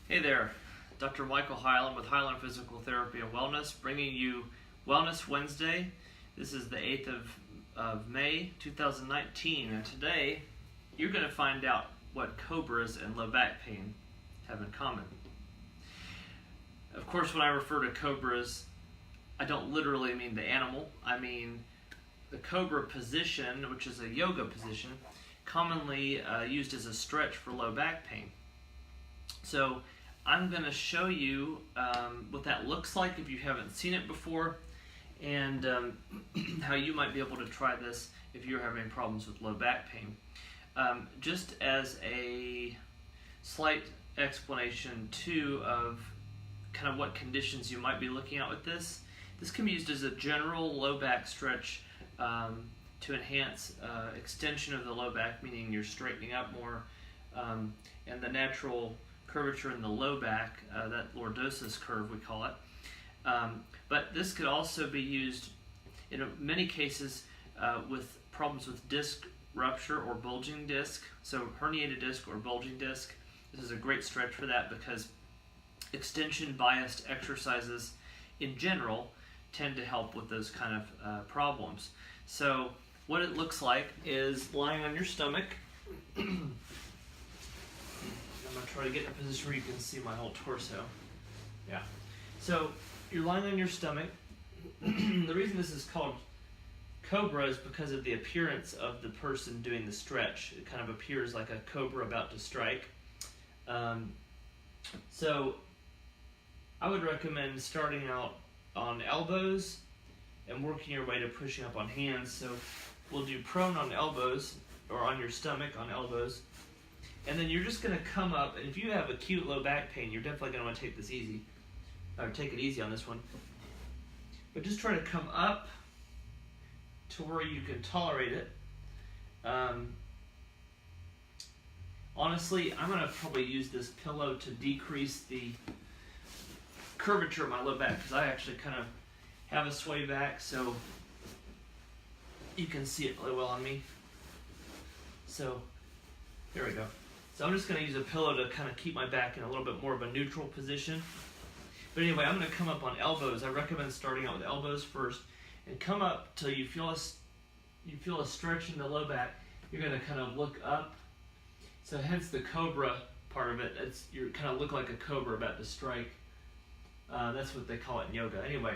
Hey there, Dr. Michael Hyland with Hyland Physical Therapy and Wellness, bringing you Wellness Wednesday. This is the 8th of May 2019, and today you're going to find out what Cobras and low back pain have in common. Of course, when I refer to Cobras, I don't literally mean the animal. I mean the Cobra position, which is a yoga position, commonly used as a stretch for low back pain. So I'm going to show you what that looks like if you haven't seen it before, and how you might be able to try this if you're having problems with low back pain. Just as a slight explanation too of kind of what conditions you might be looking at with this. This can be used as a general low back stretch to enhance extension of the low back, meaning you're straightening up more, and the natural curvature in the low back, that lordosis curve we call it. But this could also be used in many cases with problems with disc rupture or bulging disc. So herniated disc or bulging disc. This is a great stretch for that because extension biased exercises in general tend to help with those kind of problems. So what it looks like is lying on your stomach. I'm going to try to get in a position where you can see my whole torso. Yeah. So you're lying on your stomach. The reason this is called Cobra is because of the appearance of the person doing the stretch. It kind of appears like a cobra about to strike. So I would recommend starting out on elbows and working your way to pushing up on hands. So we'll do prone on elbows, or on your stomach on elbows. And then you're just going to come up, and if you have acute low back pain, you're definitely going to want to take this easy, or take it easy on this one. But just try to come up to where you can tolerate it. Honestly, I'm going to probably use this pillow to decrease the curvature of my low back, because I actually kind of have a sway back, so you can see it really well on me. So there we go. So I'm just going to use a pillow to kind of keep my back in a little bit more of a neutral position. But anyway, I'm going to come up on elbows. I recommend starting out with elbows first, and come up till you feel a stretch in the low back. You're going to kind of look up. So hence the cobra part of it. You kind of look like a cobra about to strike. That's what they call it in yoga. Anyway,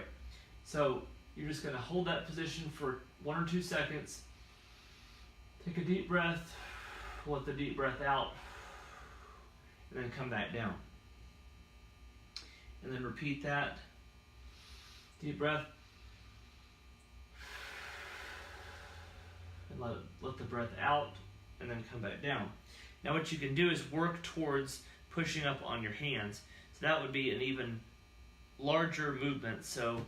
so you're just going to hold that position for 1 or 2 seconds. Take a deep breath. Let the deep breath out, and then come back down. And then repeat that. Deep breath. And let the breath out, and then come back down. Now what you can do is work towards pushing up on your hands. So that would be an even larger movement. So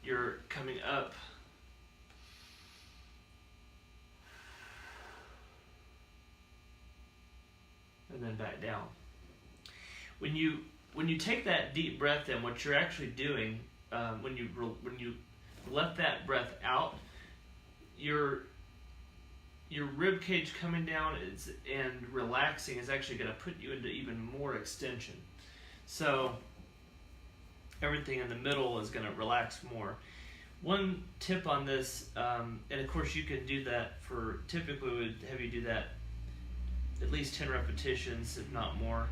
you're coming up, and then back down. When you take that deep breath in, what you're actually doing, when you let that breath out, your rib cage coming down and relaxing is actually going to put you into even more extension. So everything in the middle is going to relax more. One tip on this, and of course you can do that typically we would have you do that at least 10 repetitions, if not more.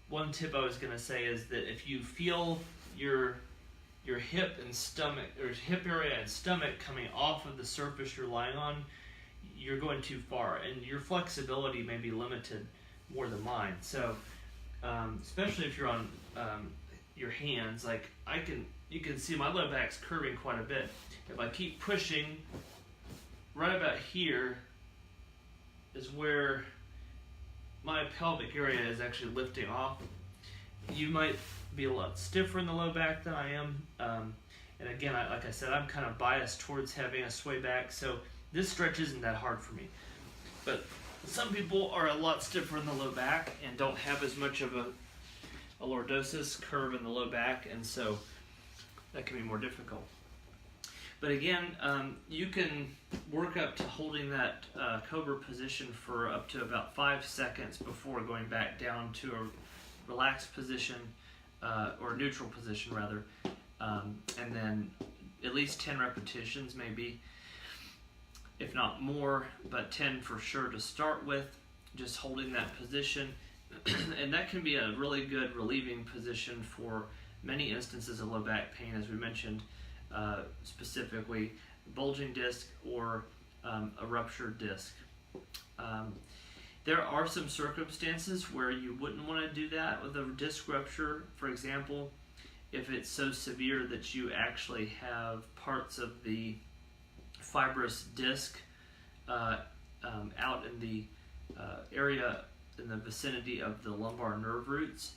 One tip I was going to say is that if you feel your hip and stomach, or hip area and stomach coming off of the surface you're lying on, you're going too far, and your flexibility may be limited more than mine. So, especially if you're on your hands, like you can see my low back's curving quite a bit. If I keep pushing, right about here is where my pelvic area is actually lifting off. You might be a lot stiffer in the low back than I am. And again, like I said, I'm kind of biased towards having a sway back, so this stretch isn't that hard for me. But some people are a lot stiffer in the low back and don't have as much of a lordosis curve in the low back, and so that can be more difficult. But again, you can work up to holding that Cobra position for up to about 5 seconds before going back down to a relaxed position, or neutral position rather, and then at least 10 repetitions maybe, if not more, but 10 for sure to start with, just holding that position. And that can be a really good relieving position for many instances of low back pain, as we mentioned, specifically bulging disc or a ruptured disc. There are some circumstances where you wouldn't want to do that with a disc rupture. For example, if it's so severe that you actually have parts of the fibrous disc out in the area in the vicinity of the lumbar nerve roots.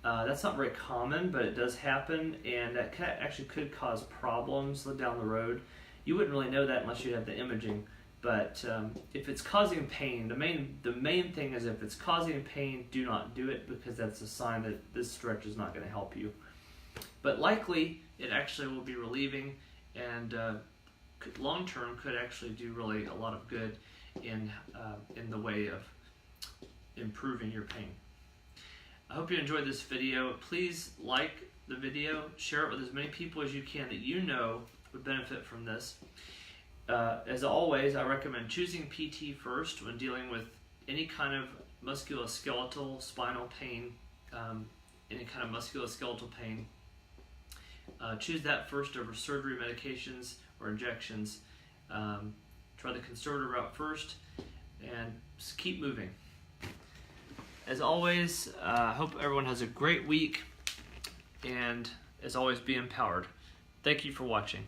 That's not very common, but it does happen, and that actually could cause problems down the road. You wouldn't really know that unless you had the imaging, but if it's causing pain, the main thing is if it's causing pain, do not do it, because that's a sign that this stretch is not going to help you. But likely, it actually will be relieving, and long term could actually do really a lot of good in the way of improving your pain. I hope you enjoyed this video. Please like the video, share it with as many people as you can that you know would benefit from this. As always, I recommend choosing PT first when dealing with any kind of musculoskeletal, spinal pain, any kind of musculoskeletal pain. Choose that first over surgery, medications, or injections. Try the conservative route first, and just keep moving. As always, I hope everyone has a great week, and as always, be empowered. Thank you for watching.